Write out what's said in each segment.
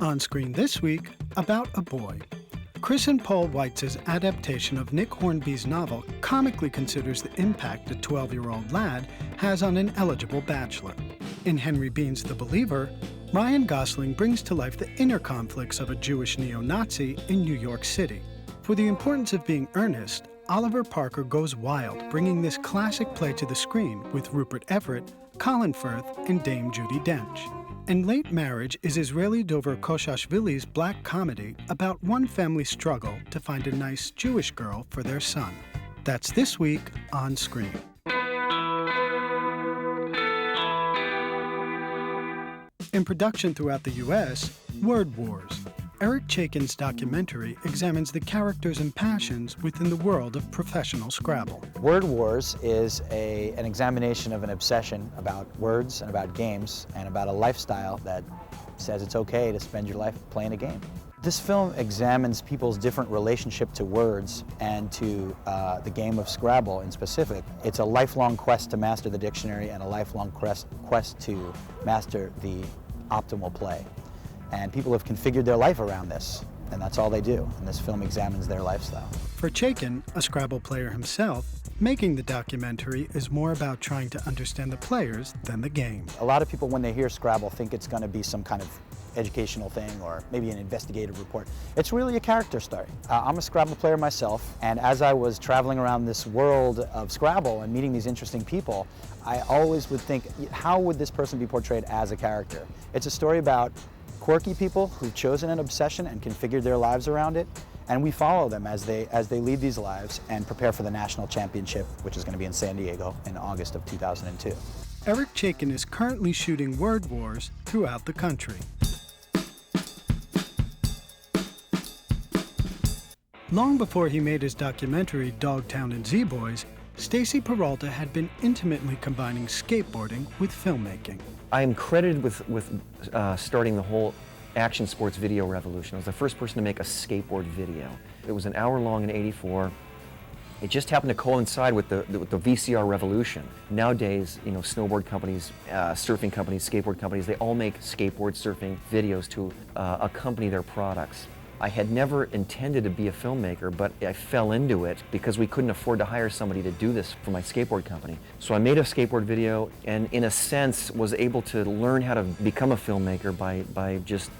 On screen this week, About a Boy. Chris and Paul Weitz's adaptation of Nick Hornby's novel comically considers the impact a 12-year-old lad has on an eligible bachelor. In Henry Bean's The Believer, Ryan Gosling brings to life the inner conflicts of a Jewish neo-Nazi in New York City. For the importance of being earnest, Oliver Parker goes wild, bringing this classic play to the screen with Rupert Everett, Colin Firth, and Dame Judi Dench. And Late Marriage is Israeli Dover Koshashvili's black comedy about one family's struggle to find a nice Jewish girl for their son. That's this week on screen. In production throughout the U.S., Word Wars. Eric Chaikin's documentary examines the characters and passions within the world of professional Scrabble. Word Wars is an examination of an obsession about words and about games and about a lifestyle that says it's okay to spend your life playing a game. This film examines people's different relationship to words and to the game of Scrabble in specific. It's a lifelong quest to master the dictionary and a lifelong quest to master the optimal play. And people have configured their life around this, and that's all they do. And this film examines their lifestyle. For Chaikin, a Scrabble player himself, making the documentary is more about trying to understand the players than the game. A lot of people, when they hear Scrabble, think it's going to be some kind of educational thing or maybe an investigative report. It's really a character story. I'm a Scrabble player myself, and as I was traveling around this world of Scrabble and meeting these interesting people, I always would think, how would this person be portrayed as a character? It's a story about quirky people who've chosen an obsession and configured their lives around it, and we follow them as they lead these lives and prepare for the national championship, which is going to be in San Diego in August of 2002. Eric Chaikin is currently shooting Word Wars throughout the country. Long before he made his documentary Dogtown and Z-Boys, Stacy Peralta had been intimately combining skateboarding with filmmaking. I am credited with starting the whole action sports video revolution. I was the first person to make a skateboard video. It was an hour long in '84. It just happened to coincide with the VCR revolution. Nowadays, you know, snowboard companies, surfing companies, skateboard companies, they all make skateboard surfing videos to accompany their products. I had never intended to be a filmmaker, but I fell into it because we couldn't afford to hire somebody to do this for my skateboard company. So I made a skateboard video and, in a sense, was able to learn how to become a filmmaker by just,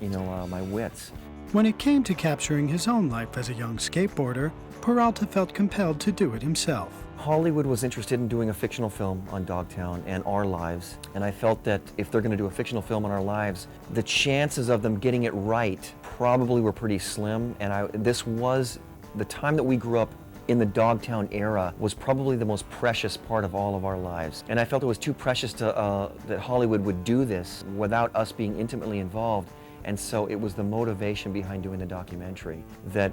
you know, my wits. When it came to capturing his own life as a young skateboarder, Peralta felt compelled to do it himself. Hollywood was interested in doing a fictional film on Dogtown and our lives, and I felt that if they're going to do a fictional film on our lives, the chances of them getting it right probably were pretty slim, and this was the time that we grew up in the Dogtown era was probably the most precious part of all of our lives. And I felt it was too precious to, that Hollywood would do this without us being intimately involved, and so it was the motivation behind doing the documentary, that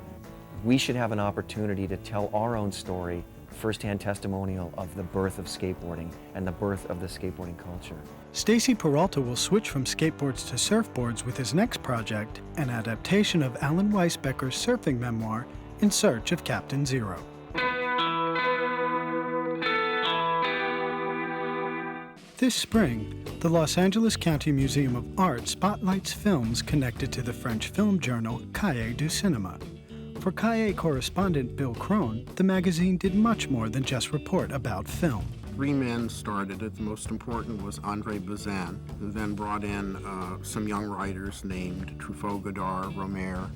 we should have an opportunity to tell our own story, first-hand testimonial of the birth of skateboarding and the birth of the skateboarding culture. Stacy Peralta will switch from skateboards to surfboards with his next project, an adaptation of Alan Weisbecker's surfing memoir, In Search of Captain Zero. This spring, the Los Angeles County Museum of Art spotlights films connected to the French film journal Cahiers du Cinéma. For Cahiers correspondent Bill Crone, the magazine did much more than just report about film. 3 men started it. The most important was André Bazin, who then brought in some young writers named Truffaut, Godard, Romer,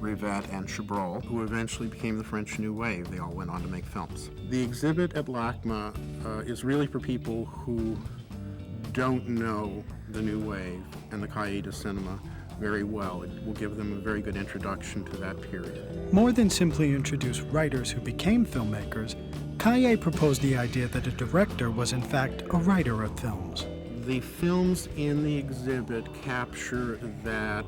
Rivette, and Chabrol, who eventually became the French New Wave. They all went on to make films. The exhibit at LACMA is really for people who don't know the New Wave and the Cahiers du Cinéma very well. It will give them a very good introduction to that period. More than simply introduce writers who became filmmakers, Cahiers proposed the idea that a director was in fact a writer of films. The films in the exhibit capture that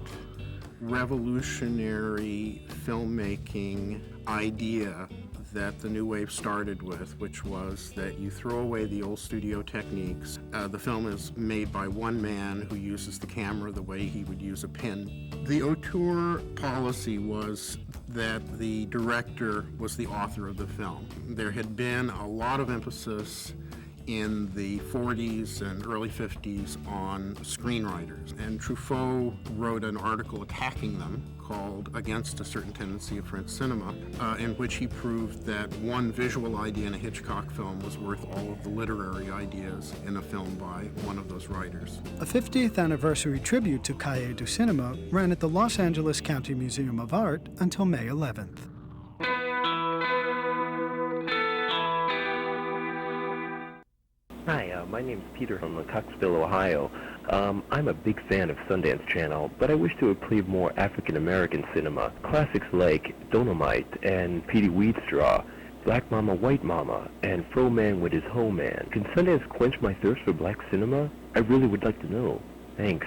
revolutionary filmmaking idea that the New Wave started with, which was that you throw away the old studio techniques. The film is made by one man who uses the camera the way he would use a pen. The auteur policy was that the director was the author of the film. There had been a lot of emphasis in the 40s and early 50s on screenwriters, and Truffaut wrote an article attacking them called Against a Certain Tendency of French Cinema, in which he proved that one visual idea in a Hitchcock film was worth all of the literary ideas in a film by one of those writers. A 50th anniversary tribute to Cahiers du Cinema ran at the Los Angeles County Museum of Art until May 11th. Hi, my name's Peter from Coxville, Ohio. I'm a big fan of Sundance Channel, but I wish to play more African-American cinema. Classics like Dolomite and Petey Weedstraw, Black Mama, White Mama, and Fro Man with His Hoe Man. Can Sundance quench my thirst for black cinema? I really would like to know. Thanks.